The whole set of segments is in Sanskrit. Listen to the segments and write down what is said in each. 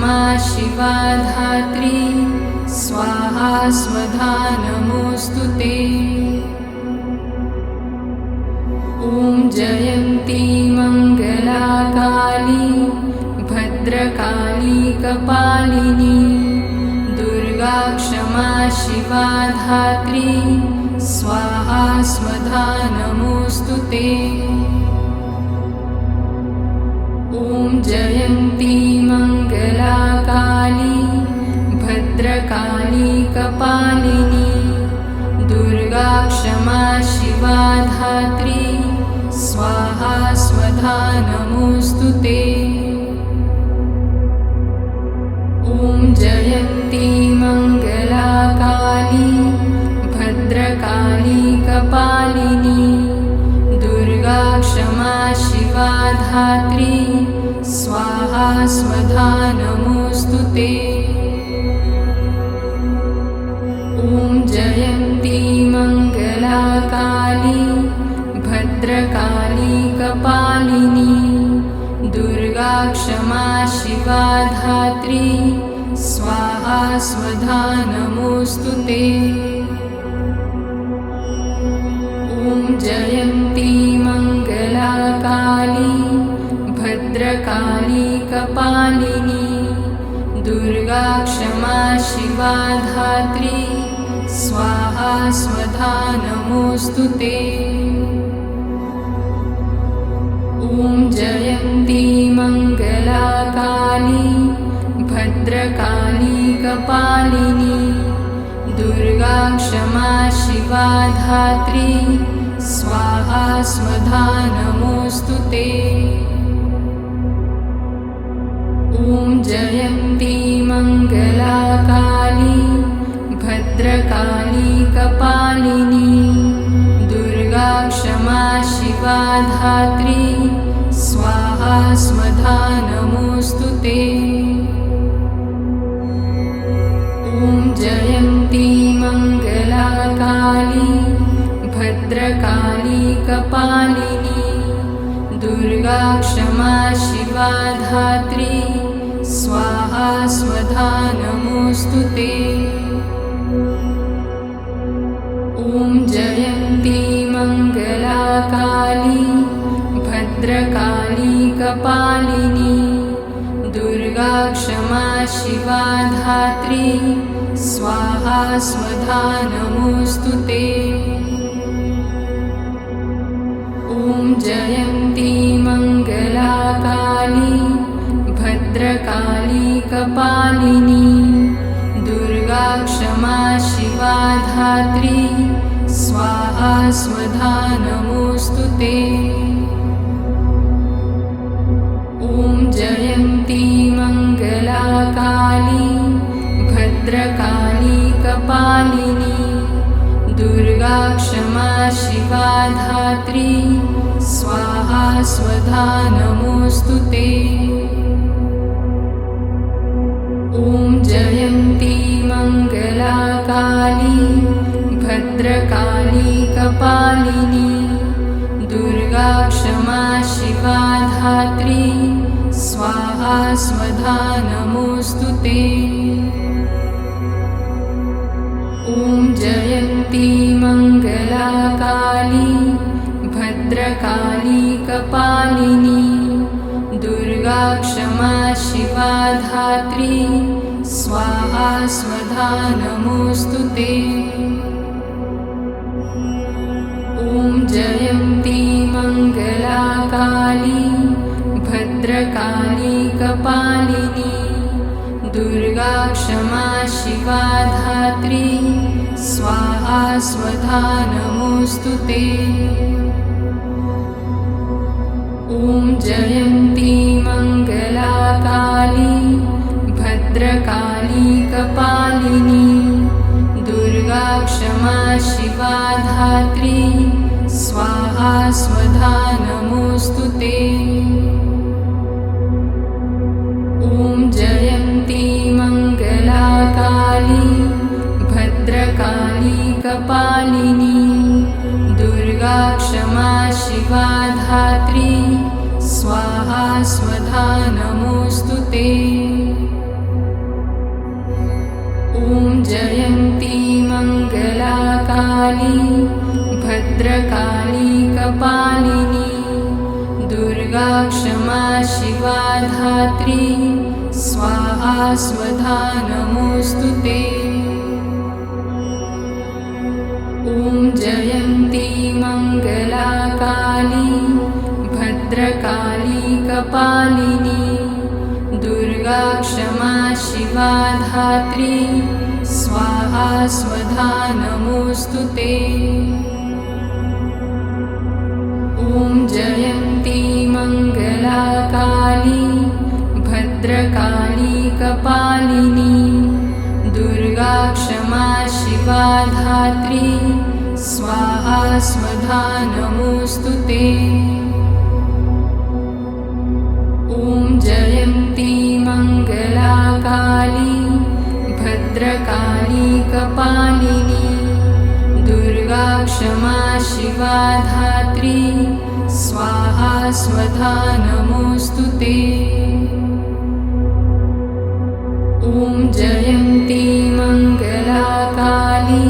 क्षमा शिवा धात्री स्वाहा स्वधा नमोऽस्तु ते। ॐ जयन्ती मंगला काली भद्रकाली कपालिनी दुर्गा क्षमा शिवा धात्री स्वाहा स्वधा नमोऽस्तु ते। ॐ जयन्ती मंगला काली भद्रकाली कपालिनी दुर्गा क्षमा शिवा धात्री स्वाहा स्वधा नमोऽस्तु ते। ॐ जयन्ती मंगला काली भद्रकाली कपालिनी दुर्गा क्षमा शिवा धात्री स्वाहा स्वधा नमोऽस्तु ते। ॐ जयन्ती मंगला काली भद्रकाली कपालिनी दुर्गा क्षमा शिवा धात्री स्वाहा स्वधा नमोऽस्तु ते। ॐ जयन्ती मंगला काली भद्रकाली कपालिनी दुर्गा क्षमा शिवा धात्री स्वाहा स्वधा नमोऽस्तु ते। ॐ जयन्ती मंगला काली भद्रकाली कपालिनी दुर्गा क्षमा शिवा धात्री स्वाहा स्वधा नमोऽस्तु ते। ॐ जयन्ती मंगला काली भद्रकाली कपालिनी दुर्गा क्षमा शिवा धात्री स्वाहा स्वधा नमोऽस्तु ते। ॐ जयन्ती मंगला काली भद्रकाली कपालिनी दुर्गा क्षमा शिवा धात्री स्वाहा स्वधा नमोऽस्तु ते। ॐ जयन्ती मंगला काली भद्रकाली कपालिनी दुर्गा क्षमा शिवा धात्री स्वाहा स्वधा नमोऽस्तु ते। ॐ जयन्ती मंगला काली भद्रकाली कपालिनी दुर्गा क्षमा शिवा धात्री स्वाहा स्वधा नमोऽस्तु ते। ॐ जयन्ती मंगला काली भद्रकाली कपालिनी दुर्गा क्षमा शिवा धात्री स्वाहा स्वधा नमोऽस्तु ते। ॐ जयन्ती मंगला काली भद्रकाली कपालिनी दुर्गा क्षमा शिवा धात्री स्वाहा स्वधा नमोऽस्तु ते। ॐ जयन्ती मंगला काली भद्रकाली कपालिनी दुर्गा क्षमा शिवा धात्री स्वाहा स्वधा नमोऽस्तु ते। ॐ जयन्ती मंगला काली भद्रकाली कपालिनी दुर्गा क्षमा शिवा धात्री स्वाहा स्वधा नमोऽस्तु ते। ॐ जयन्ती मंगला काली भद्रकाली कपालिनी दुर्गा क्षमा शिवा धात्री स्वाहा स्वधा नमोऽस्तु ते। ॐ जयन्ती मंगला काली भद्रकाली कपालिनी दुर्गा क्षमा शिवा धात्री स्वाहा स्वधा नमोऽस्तु ते। जयन्ती मङ्गलाकाली भद्रकाली कपालिनी दुर्गा क्षमा शिवा धात्री स्वाहा स्वधा नमोऽस्तु ते। ॐ जयन्ती मङ्गलाकाली भद्रकाली कपालिनी दुर्गा क्षमा शिवा धात्री स्वाहा स्वधा नमोऽस्तु ते। ॐ जयन्ती मङ्गलाकाली भद्रकाली कपालिनी दुर्गा क्षमा शिवा धात्री स्वाहा स्वधा नमोऽस्तु ते। ॐ जयन्ती मङ्गलाकाली भद्रकाली कपालिनी दुर्गा क्षमा शिवा धात्री स्वाहा स्वधा नमोऽस्तु ते। ॐ जयन्ती मङ्गलाकाली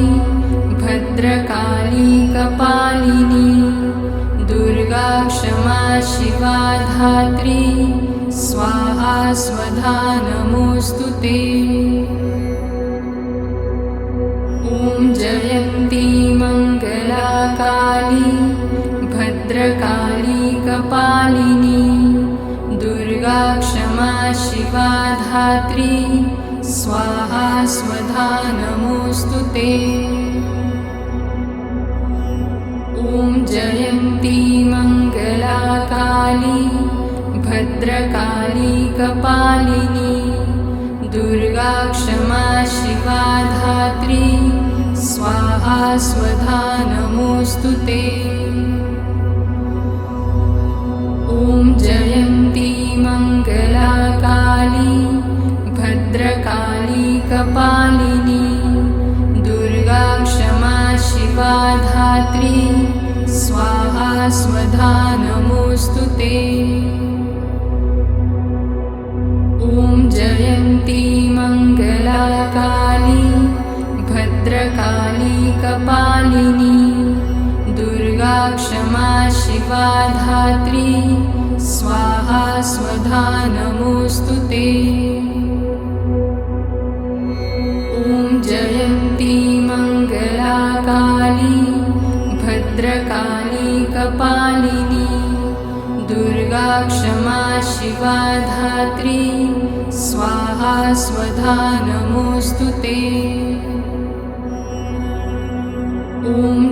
भद्रकाली कपालिनी दुर्गा क्षमा शिवा धात्री स्वाहा स्वधा नमोऽस्तु ते। ॐ जयन्ती मङ्गलाकाली भद्रकाली कपालिनी दुर्गा क्षमा शिवा धात्री स्वाहा स्वधा नमोऽस्तु ते। ॐ जयन्ती मङ्गलाकाली भद्रकाली कपालिनी दुर्गा क्षमा शिवा धात्री स्वाहा स्वधा नमोऽस्तु ते। ॐ जयन्ती मङ्गलाकाली भद्रकाली कपालिनी दुर्गा क्षमा शिवा धात्री स्वाहा स्वधा नमोऽस्तु ते। ॐ जयन्ती मङ्गलाकाली भद्रकाली कपालिनी दुर्गा क्षमा शिवा धात्री स्वाहा स्वधा नमोऽस्तु ते। ॐ जयन्ती मङ्गलाकाली भद्रकाली कपालिनी दुर्गा क्षमा शिवा धात्री स्वाहा स्वधा नमोऽस्तु ते। ॐ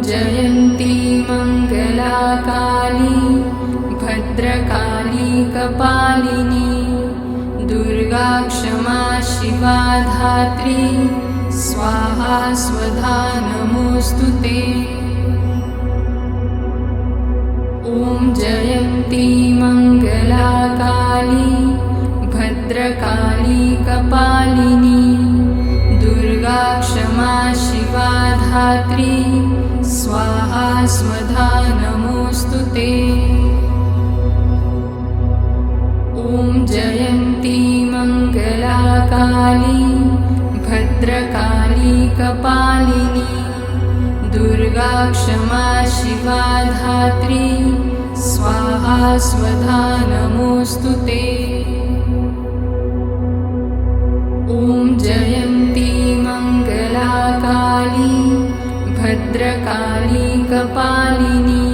जयन्ती मङ्गलाकाली भद्रकाली कपालिनी दुर्गा क्षमा शिवा धात्री स्वाहा स्वधा नमोऽस्तु ते। ॐ जयन्ती मङ्गलाकाली भद्रकाली कपालिनी दुर्गा क्षमा शिवा धात्री स्वाहा स्वधा नमोऽस्तु ते। ॐ जयन्ती मङ्गलाकाली भद्रकाली कपालिनी दुर्गा क्षमा शिवा धात्री स्वाहा स्वधा नमोऽस्तु ते। ॐ जयन्ती मङ्गलाकाली भद्रकाली कपालिनी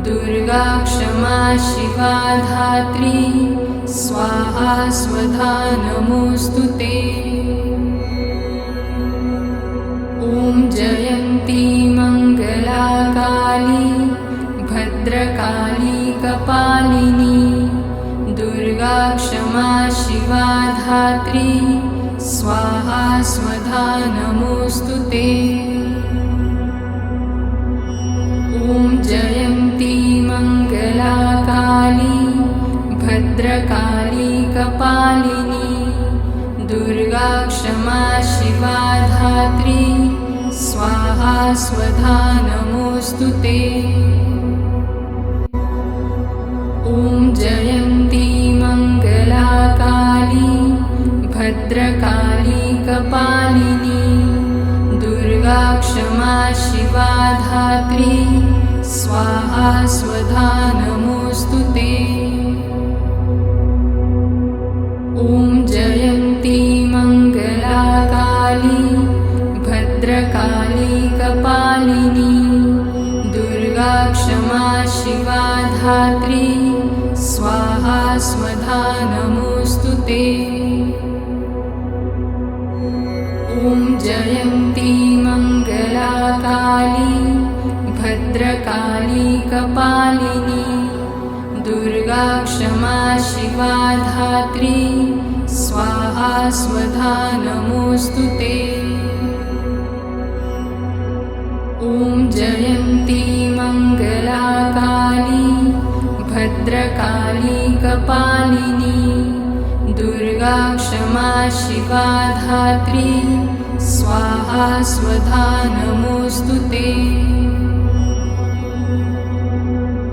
दुर्गा क्षमा शिवा धात्री स्वाहा स्वधा नमोऽस्तु ते। ॐ जयन्ती मङ्गलाकाली भद्रकाली कपालिनी दुर्गा क्षमा शिवा धात्री स्वाहा स्वधा नमोऽस्तु ते। ॐ जयन्ती मङ्गलाकाली भद्रकाली कपालिनी दुर्गा क्षमा शिवा धात्री स्वाहा स्वधा नमोऽस्तु ते। ॐ जयन्ती मङ्गलाकाली भद्रकाली कपालिनी दुर्गा क्षमा शिवा धात्री स्वाहा स्वधा नमोऽस्तु ते। ॐ जयन्ती मङ्गला काली भद्रकाली कपालिनी दुर्गा क्षमा शिवा धात्री स्वाहा स्वधा नमोऽस्तु ते। ॐ जयन्ती मङ्गला काली भद्रकाली कपालिनी दुर्गा क्षमा शिवा धात्री स्वाहा स्वधा नमोऽस्तु ते। ॐ जयन्ती मङ्गला काली भद्रकाली कपालिनी दुर्गा क्षमा शिवा धात्री स्वाहा स्वधा नमोऽस्तु ते।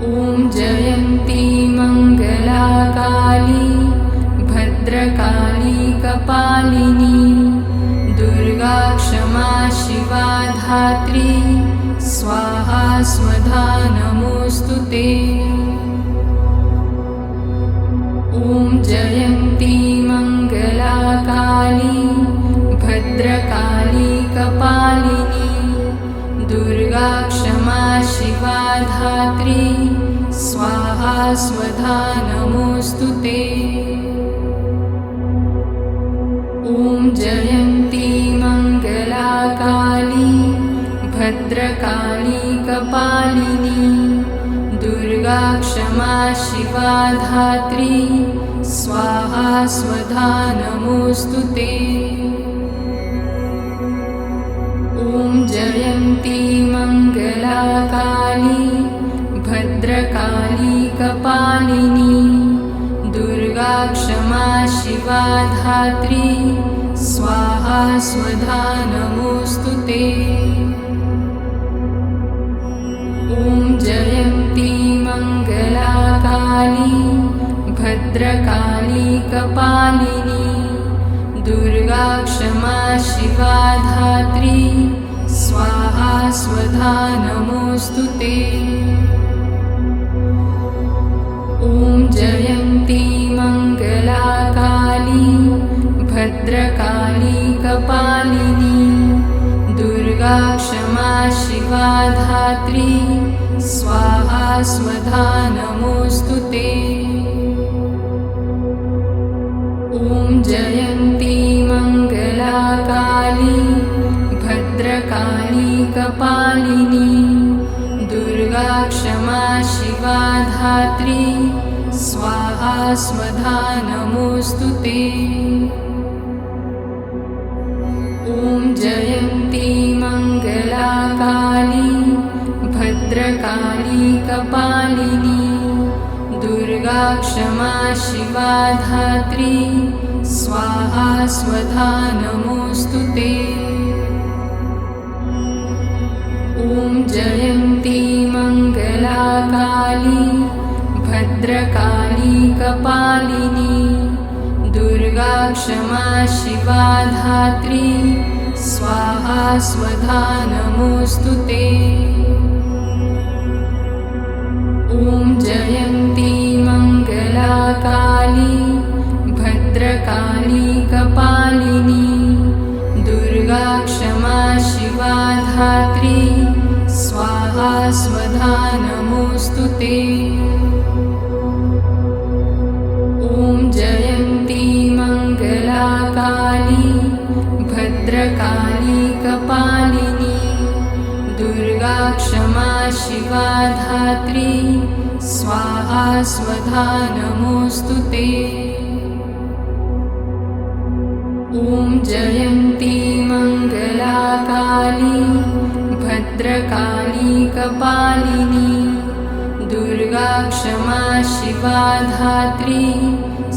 ॐ जयन्ती मङ्गला काली भद्रकाली कपालिनी दुर्गा क्षमा शिवा धात्री स्वाहा स्वधा नमोऽस्तु ते। ॐ जयन्ती मङ्गला काली भद्रकाली कपालिनी दुर्गा क्षमा शिवा धात्री स्वाहा स्वधा नमोऽस्तु ते। ॐ जयन्ती मङ्गला काली भद्रकाली कपालिनी दुर्गा क्षमा शिवा धात्री स्वाहा स्वधा नमोऽस्तु ते। ॐ जयन्ती मङ्गला काली भद्रकाली कपालिनी दुर्गा क्षमा शिवा धात्री स्वाहा स्वधा नमोऽस्तु ते। ॐ जयन्ती मङ्गला काली भद्रकाली कपालिनी दुर्गा क्षमा शिवा धात्री स्वाहा स्वधा नमोऽस्तु ते। ॐ जयन्ती मङ्गला काली भद्रकाली कपालिनी दुर्गा क्षमा शिवा धात्री स्वाहा स्वधा नमोऽस्तु ते। ॐ जयन्ती मङ्गला काली भद्रकाली कपालिनी दुर्गा क्षमा शिवा धात्री स्वाहा स्वधा नमोऽस्तु ते। ॐ जयन्ती मङ्गला काली भद्रकाली कपालिनी दुर्गा क्षमा शिवा धात्री स्वाहा स्वधा नमोऽस्तु ते। ॐ जयन्ती मङ्गला काली भद्रकाली कपालिनी दुर्गा क्षमा शिवा धात्री स्वाहा स्वधा नमोऽस्तु ते। ॐ जयन्ती मङ्गला काली भद्रकाली कपालिनी दुर्गा क्षमा शिवा धात्री स्वाहा स्वधा नमोऽस्तु ते। ॐ जयन्ती मङ्गला काली भद्रकाली कपालिनी दुर्गा क्षमा शिवा धात्री स्वाहा स्वधा नमोऽस्तु ते। ॐ जयन्ती मङ्गला काली भद्रकाली कपालिनी दुर्गा क्षमा शिवा धात्री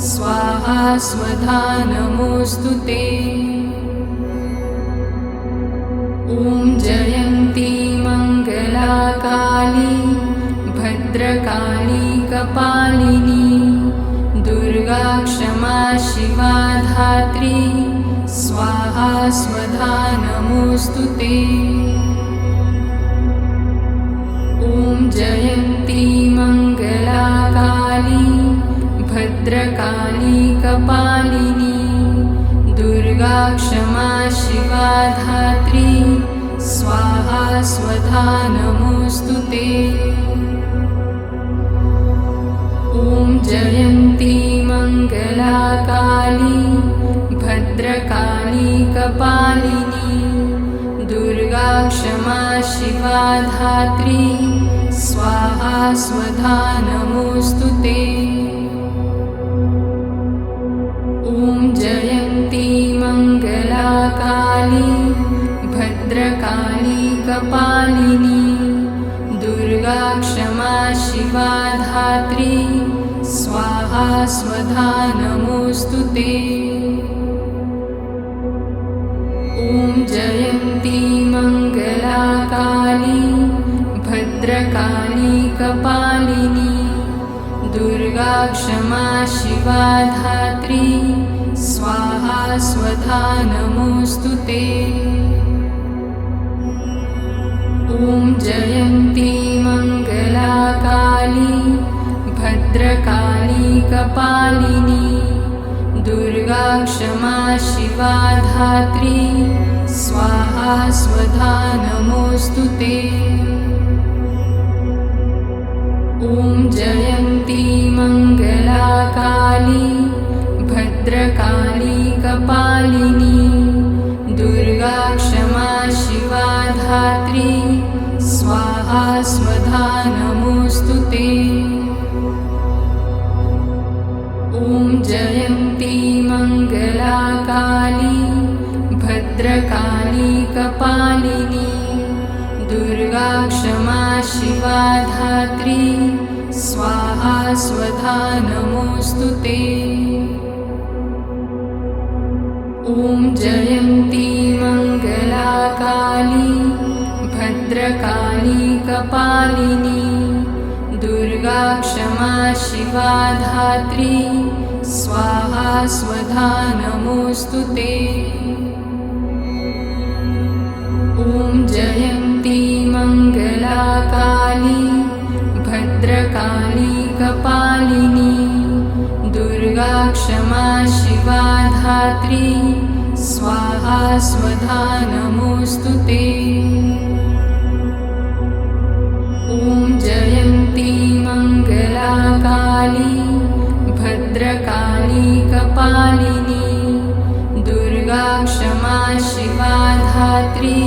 स्वाहा स्वधा नमोऽस्तु ते। ॐ जयन्ती मङ्गला काली भद्रकाली कपालिनी दुर्गा क्षमा शिवा धात्री स्वाहा स्वधा नमोऽस्तु नमोऽस्तु ते। ॐ जयन्ती मङ्गलाकाली भद्रकाली कपालिनी दुर्गा क्षमा शिवा धात्री स्वाहा स्वधा नमोऽस्तु ते। ॐ जयन्ती मङ्गलाकाली भद्रकाली कपालिनी दुर्गा क्षमा शिवा धात्री स्वाहा स्वधा नमोऽस्तु ते। ॐ जयन्ती मङ्गलाकाली भद्रकाली कपालिनी दुर्गा क्षमा शिवा धात्री स्वाहा स्वधा नमोऽस्तु ते। ॐ जयन्ती मङ्गलाकाली भद्रकाली कपालिनी दुर्गा क्षमा शिवा धात्री स्वाहा स्वधा नमोऽस्तु ते। ॐ जयन्ती मङ्गलाकाली भद्रकाली कपालिनी दुर्गा क्षमा शिवा धात्री स्वाहा स्वधा नमोऽस्तु ते। ॐ जयन्ती मङ्गलाकाली भद्रकाली कपालिनी दुर्गा क्षमा शिवा धात्री स्वाहा स्वधा नमोऽस्तु ते। ॐ जयन्ती मङ्गलाकाली भद्रकाली कपालिनी दुर्गा क्षमा शिवा धात्री स्वाहा स्वधा नमोऽस्तु ते। ॐ जयन्ती मङ्गलाकाली भद्रकाली कपालिनी दुर्गा क्षमा शिवा धात्री स्वाहा स्वधा नमोऽस्तु ते। ॐ जयन्ती मङ्गलाकाली भद्रकाली कपालिनी दुर्गा क्षमा शिवा धात्री स्वाहा स्वधा नमोऽस्तु ते। ॐ जयन्ती मङ्गलाकाली भद्रकाली कपालिनी दुर्गा क्षमा शिवा धात्री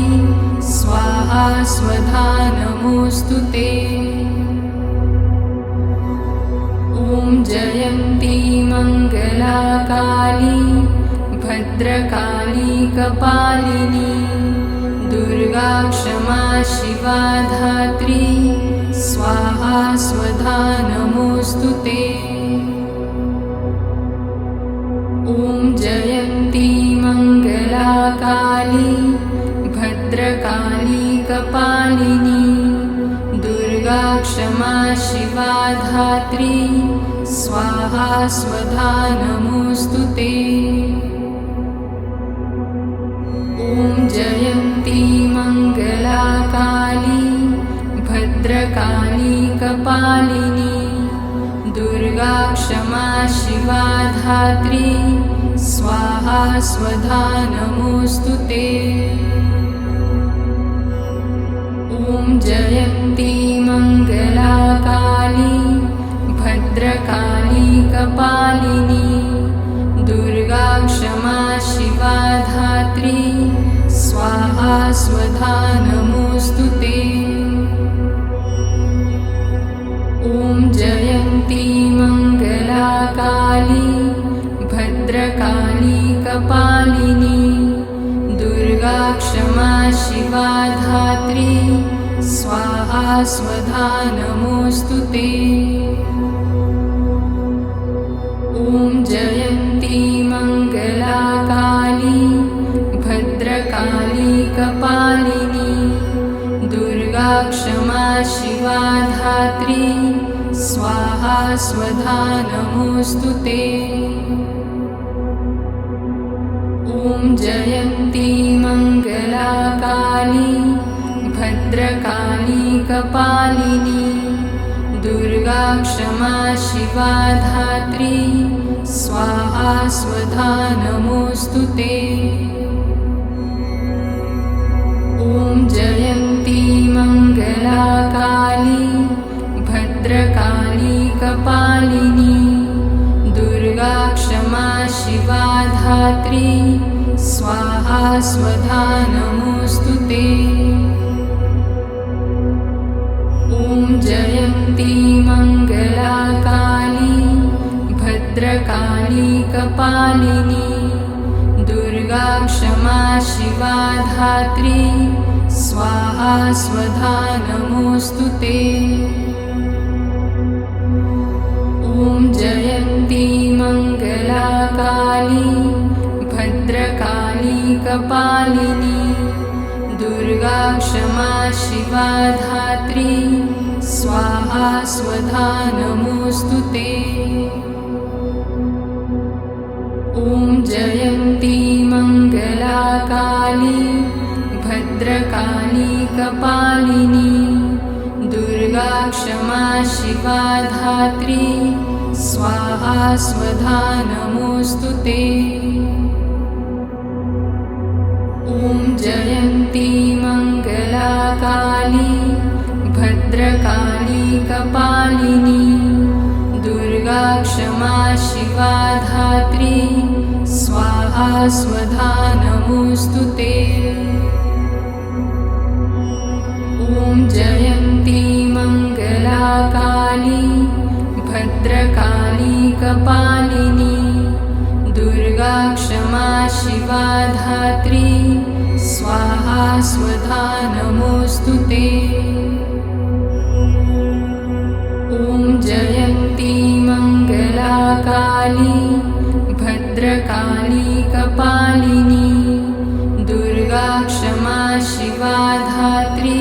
स्वाहा स्वधा नमोऽस्तु ते। ॐ जयन्ती मङ्गलाकाली भद्रकाली कपालिनी दुर्गा क्षमा शिवा धात्री स्वाहा स्वधा नमोऽस्तु ते। ॐ जयन्ती मङ्गलाकाली भद्रकाली कपालिनी दुर्गा क्षमा शिवा धात्री स्वाहा स्वधा नमोऽस्तु ते। ॐ जयन्ती मङ्गलाकाली भद्रकाली कपालिनी दुर्गा क्षमा शिवा धात्री स्वाहा स्वधा नमोऽस्तु ते। ॐ जयन्ती मङ्गलाकाली भद्रकाली कपालिनी दुर्गा क्षमा शिवा धात्री स्वाहा स्वधा नमोऽस्तु ते। ॐ जयन्ती मङ्गलाकाली भद्रकाली कपालिनी दुर्गा क्षमा शिवा धात्री स्वाहा स्वधा नमोऽस्तु ते। ॐ जयन्ती मङ्गलाकाली भद्रकाली कपालिनी दुर्गा क्षमा शिवा धात्री स्वाहा स्वधा नमोऽस्तु ते। ॐ ॐ जयन्ती मङ्गला काली भद्रकाली कपालिनी दुर्गा क्षमा शिवा धात्री स्वाहा स्वधा नमोऽस्तु ते। ॐ जयन्ती मङ्गला काली भद्रकाली कपालिनी दुर्गा क्षमा शिवा धात्री स्वाहा स्वधा नमोऽस्तु ते। ॐ जयन्ती मङ्गला काली भद्रकाली कपालिनी दुर्गा क्षमा शिवा धात्री स्वाहा स्वधा नमोऽस्तु ते। ॐ जयन्ती मङ्गला काली भद्रकाली कपालिनी दुर्गा क्षमा शिवा धात्री स्वाहा स्वधा नमोऽस्तु ते। ॐ जयन्ती मङ्गला काली भद्रकाली कपालिनी दुर्गा क्षमा शिवा धात्री स्वाहा स्वधा नमोऽस्तु ते। ॐ जयन्ती मङ्गला काली भद्रकाली कपालिनी दुर्गा क्षमा शिवा धात्री स्वाहा स्वधा नमोऽस्तु ते। ॐ जयन्ती मङ्गला काली भद्रकाली कपालिनी दुर्गा क्षमा शिवा धात्री स्वाहा स्वधा नमोऽस्तु ते। ॐ जयन्ती मङ्गला काली भद्रकाली कपालिनी दुर्गा क्षमा शिवा धात्री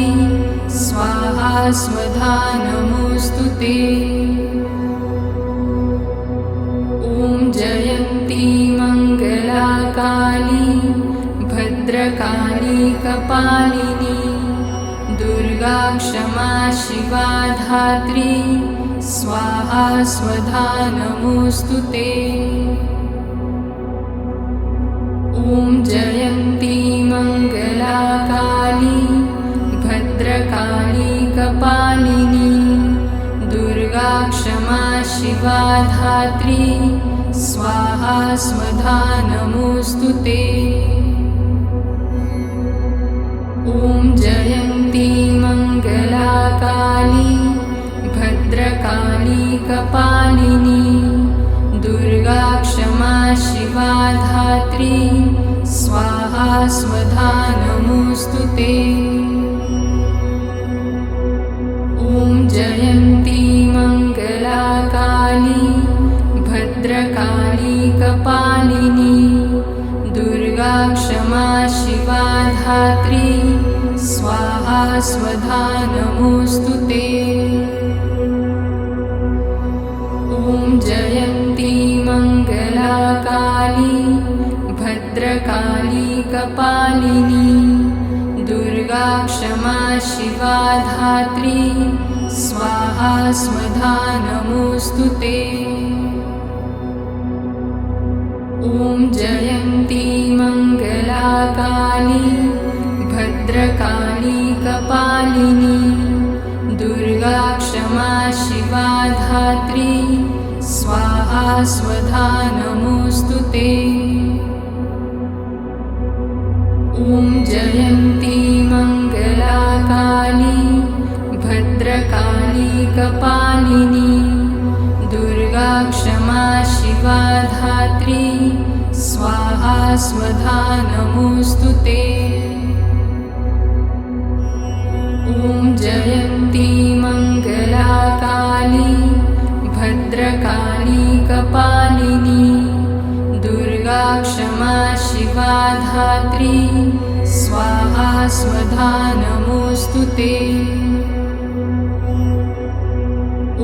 स्वाहा स्वधा नमोऽस्तु ते। ॐ जयन्ती मङ्गला काली भद्रकाली कपालिनी दुर्गा क्षमा शिवा धात्री स्वाहा स्वधा नमोऽस्तु ते। ॐ जयन्ती मङ्गला काली भद्रकाली कपालिनी दुर्गा क्षमा शिवा धात्री स्वाहा स्वधा नमोऽस्तु ते। ॐ जयन्ती मङ्गला काली भद्रकाली कपालिनी दुर्गा क्षमा शिवा धात्री स्वाहा स्वधा नमोऽस्तु ते। ॐ जयन्ती मङ्गला काली भद्रकाली कपालिनी दुर्गा क्षमा शिवा धात्री स्वाहा स्वधा नमोऽस्तु ते। ॐ जयन्ती मङ्गला काली भद्रकाली कपालिनी दुर्गा क्षमा शिवा धात्री स्वाहा स्वधा नमोऽस्तु ते। ॐ जयन्ती मङ्गला काली भद्रकाली कपालिनी दुर्गा क्षमा शिवा धात्री स्वाहा स्वधा नमोऽस्तु ते। ॐ जयन्ती मङ्गला काली भद्रकाली कपालिनी दुर्गा क्षमा शिवा धात्री स्वाहा स्वधा नमोऽस्तु ते। ॐ जयन्ती मङ्गला काली भद्रकाली कपालिनी दुर्गा क्षमा शिवा धात्री स्वाहा स्वधा नमोऽस्तु ते।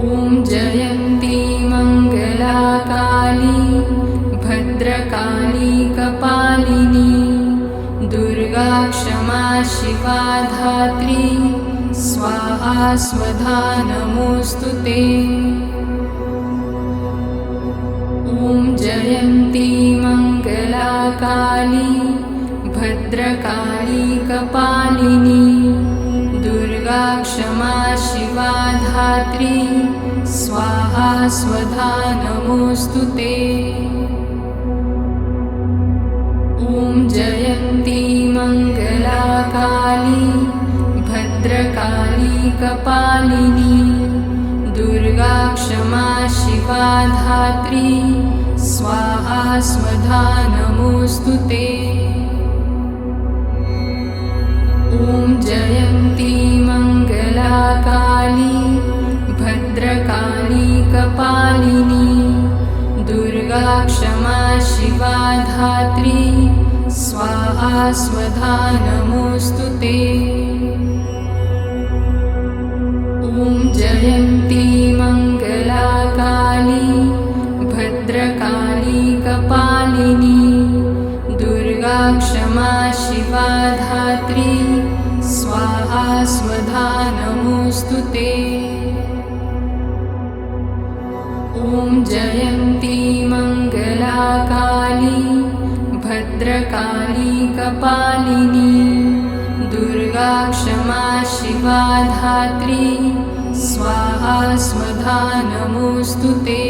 ॐ जयन्ती मङ्गला काली भद्रकाली भद्रकाली कपालिनी दुर्गा क्षमा शिवा धात्री स्वाहा स्वधा नमोस्तुते। ॐ जयन्ती मंगला काली भद्रकाली कपालिनी दुर्गा क्षमा शिवा धात्री स्वाहा स्वधा नमोस्तुते। ॐ जयन्ती मंगला काली भद्रकाली कपालिनी दुर्गा क्षमा शिवा धात्री स्वाहा स्वधा नमोस्तुते। ॐ जयन्ती मंगला काली भद्रकाली कपालिनी दुर्गा क्षमा शिवा धात्री स्वाहा स्वधा नमोस्तुते। ॐ जयन्ती मंगला काली भद्रकाली कपालिनी दुर्गा क्षमा शिवा धात्री स्वाहा स्वधा नमोस्तुते। ॐ जयन्ती मंगला काली भद्रकाली कपालिनी दुर्गा क्षमा शिवा धात्री स्वाहा स्वधा नमोस्तुते।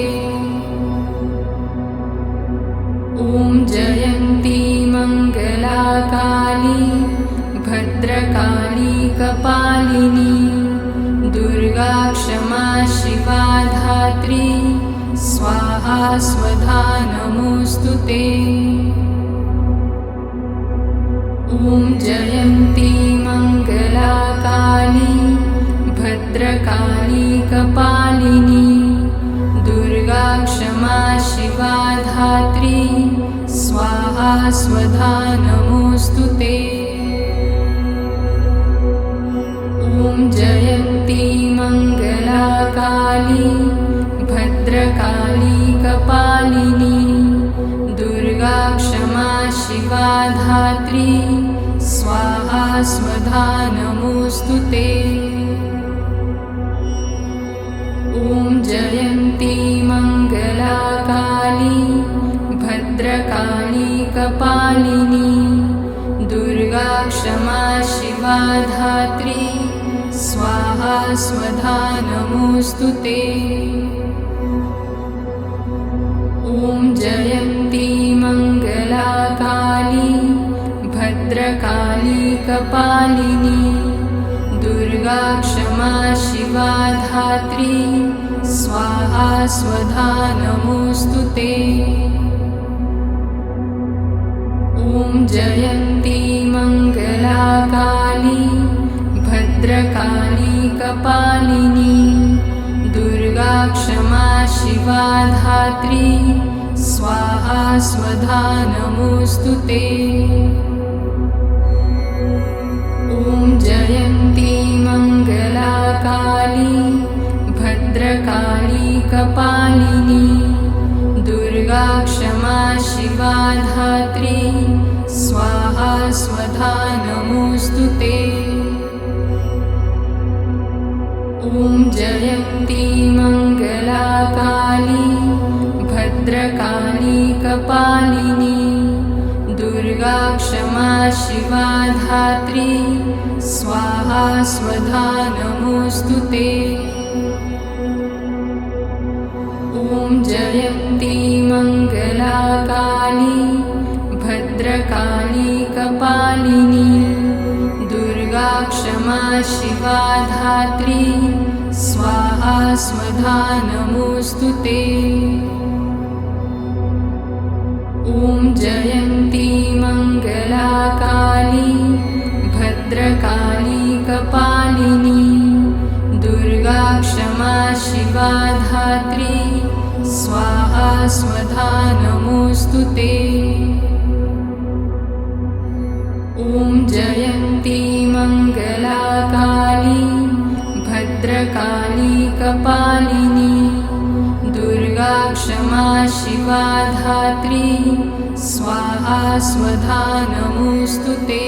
ॐ जयन्ती मंगला काली भद्रकाली कपालिनी दुर्गा क्षमा शिवा धात्री स्वाहा स्वधा नमोस्तुते। ॐ जयन्ती मंगला काली भद्रकाली कपालिनी दुर्गा क्षमा शिवा धात्री स्वाहा स्वधा नमोस्तुते। ॐ जयन्ती मंगला काली भद्रकाली कपालिनी दुर्गा क्षमा शिवा धात्री स्वाहा स्वधा नमोस्तुते। ॐ जयन्ती मंगला काली भद्रकाली कपालिनी दुर्गा क्षमा शिवा धात्री स्वाहा स्वधा नमोस्तुते। ॐ जयन्ती मंगला काली भद्रकाली कपालिनी दुर्गा क्षमा शिवा धात्री स्वाहा स्वधा नमोस्तुते। ॐ जयन्ती मंगला काली भद्रकाली कपालिनी दुर्गा क्षमा शिवा धात्री स्वाहा स्वधा नमोस्तुते। ॐ जयन्ती मंगला काली भद्रकाली कपालिनी दुर्गा क्षमा शिवा धात्री स्वाहा स्वधा नमोस्तुते। ॐ जयन्ती मंगला काली भद्रकाली कपालिनी दुर्गा क्षमा शिवा धात्री स्वाहा स्वधा नमोस्तुते। ॐ जयन्ती मंगला काली भद्रकाली कपालिनी दुर्गा क्षमा शिवा धात्री स्वाहा स्वधा नमोस्तुते। ॐ जयन्ती मंगला काली भद्रकाली कपालिनी दुर्गा क्षमा शिवा धात्री स्वाहा स्वधा नमोस्तुते। ॐ जयन्ती मंगला काली भद्रकाली कपालिनी दुर्गा क्षमा शिवा धात्री स्वाहा स्वधा नमोऽस्तु ते।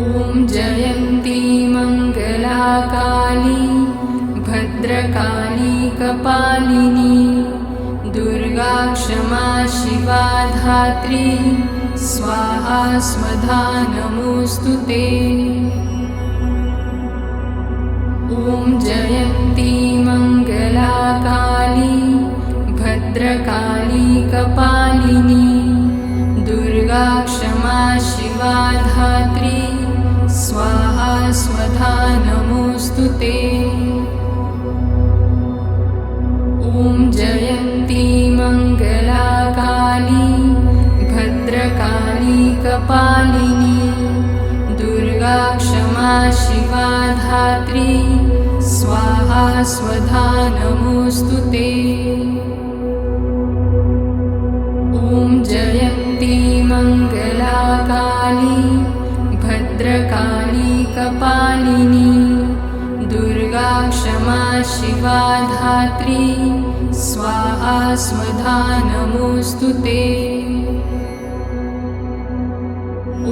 ॐ जयन्ती मङ्गलाकाली भद्रकाली कपालिनी दुर्गा क्षमा शिवा धात्री स्वाहा स्वधा नमोऽस्तु ते। ॐ जयन्ती मङ्गलाकाली भद्रकाली कपालिनी दुर्गा क्षमा शिवा धात्री स्वाहा स्वधा नमोऽस्तु ते। ॐ जयन्ती मङ्गलाकाली भद्रकाली कपालिनी दुर्गा क्षमा शिवा धात्री स्वाहा स्वधा नमोऽस्तु ते। ॐ जयन्ती मङ्गलाकाली भद्रकाली कपालिनी दुर्गा क्षमा शिवा धात्री स्वाहा स्वधा नमोऽस्तु ते।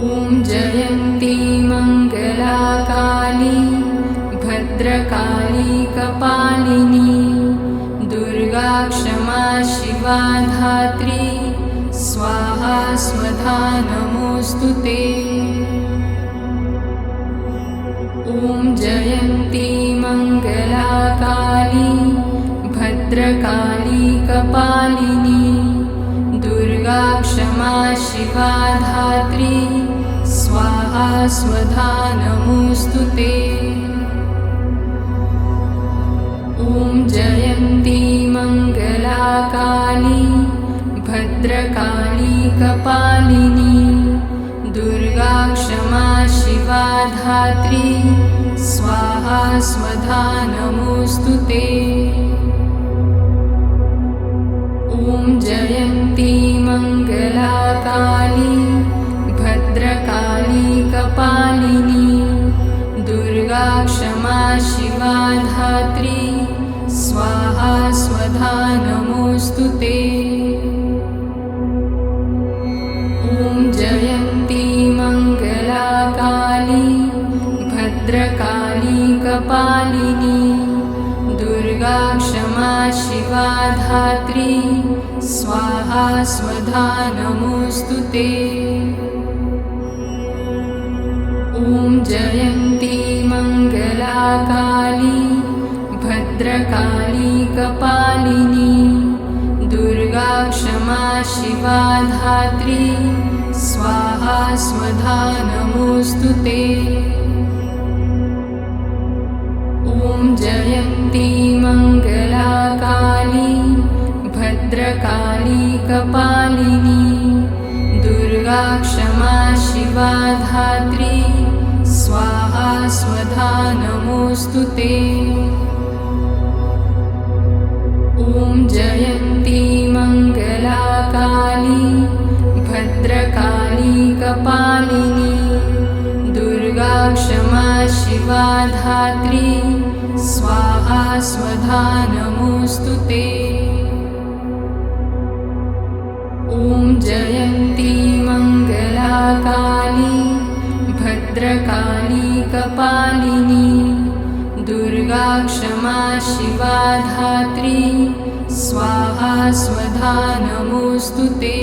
ॐ जयन्ती मङ्गलाकाली भद्रकाली कपालिनी दुर्गा क्षमा शिवा धात्री स्वाहा स्वधा नमोऽस्तु ते। ॐ जयन्ती मङ्गलाकाली भद्रकाली कपालिनी दुर्गा क्षमा शिवा धात्री स्वाहा स्वधा नमोऽस्तु ते। ॐ जयन्ती मङ्गलाकाली भद्रकाली कपालिनी दुर्गा क्षमा शिवा धात्री स्वाहा स्वधा नमोऽस्तु ते। ॐ जयन्ती मङ्गलाकाली भद्रकाली कपालिनी दुर्गा क्षमा शिवा धात्री स्वाहा स्वधा नमोऽस्तु ते। ॐ जयन्ती मङ्गलाकाली भद्रकाली कपालिनी दुर्गा क्षमा शिवा धात्री स्वाहा स्वधा नमोऽस्तु ते। ॐ जयन्ती मङ्गलाकाली भद्रकाली कपालिनी दुर्गा क्षमा शिवा धात्री स्वाहा स्वधा नमोऽस्तु ते। ॐ जयन्ती मङ्गलाकाली भद्रकाली कपालिनी दुर्गा क्षमा शिवा धात्री स्वाहा स्वधा नमोऽस्तु ते। ॐ जयन्ती मङ्गलाकाली भद्रकाली कपालिनी दुर्गा क्षमा शिवा धात्री स्वाहा स्वधा नमोऽस्तु ते। ॐ जयन्ती मङ्गलाकाली भद्रकाली कपालिनी दुर्गा क्षमा शिवा धात्री स्वाहा स्वधा नमोऽस्तु ते।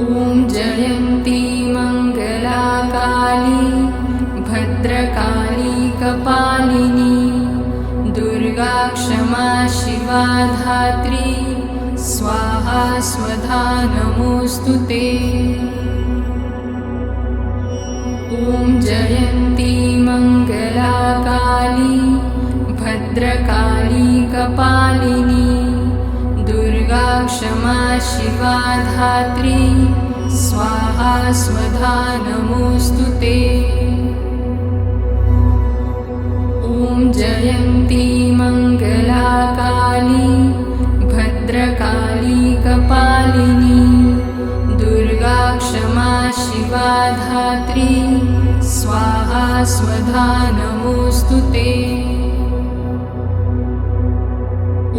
ॐ जयन्ती मङ्गलाकाली भद्रकाली कपालिनी दुर्गा क्षमा शिवा धात्री स्वाहा स्वधा नमोऽस्तु ते। ॐ जयन्ती मङ्गलाकाली भद्रकाली कपालिनी दुर्गा क्षमा शिवा धात्री स्वाहा स्वधा नमोऽस्तु ते। ॐ जयन्ती मङ्गलाकाली भद्रकाली कपालिनी दुर्गा क्षमा शिवा धात्री स्वाहा स्वधा नमोऽस्तु ते।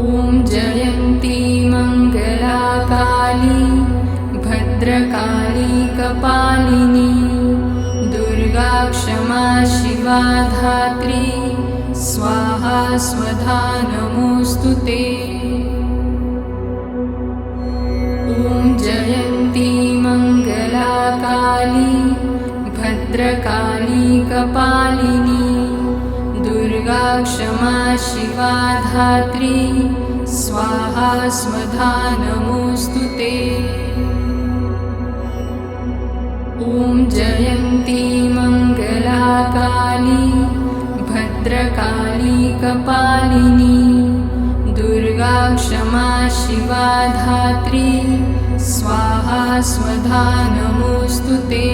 ॐ ॐ जयन्ती मङ्गला काली भद्रकाली कपालिनी दुर्गा क्षमा शिवा धात्री स्वाहा स्वधा नमोऽस्तु ते। ॐ जयन्ती मङ्गला काली भद्रकाली कपालिनी दुर्गा क्षमा शिवा धात्री स्वाहा स्वधा नमोऽस्तु ते। ॐ जयन्ती मङ्गला काली भद्रकाली कपालिनी दुर्गा क्षमा शिवा धात्री स्वाहा स्वधा नमोऽस्तु ते।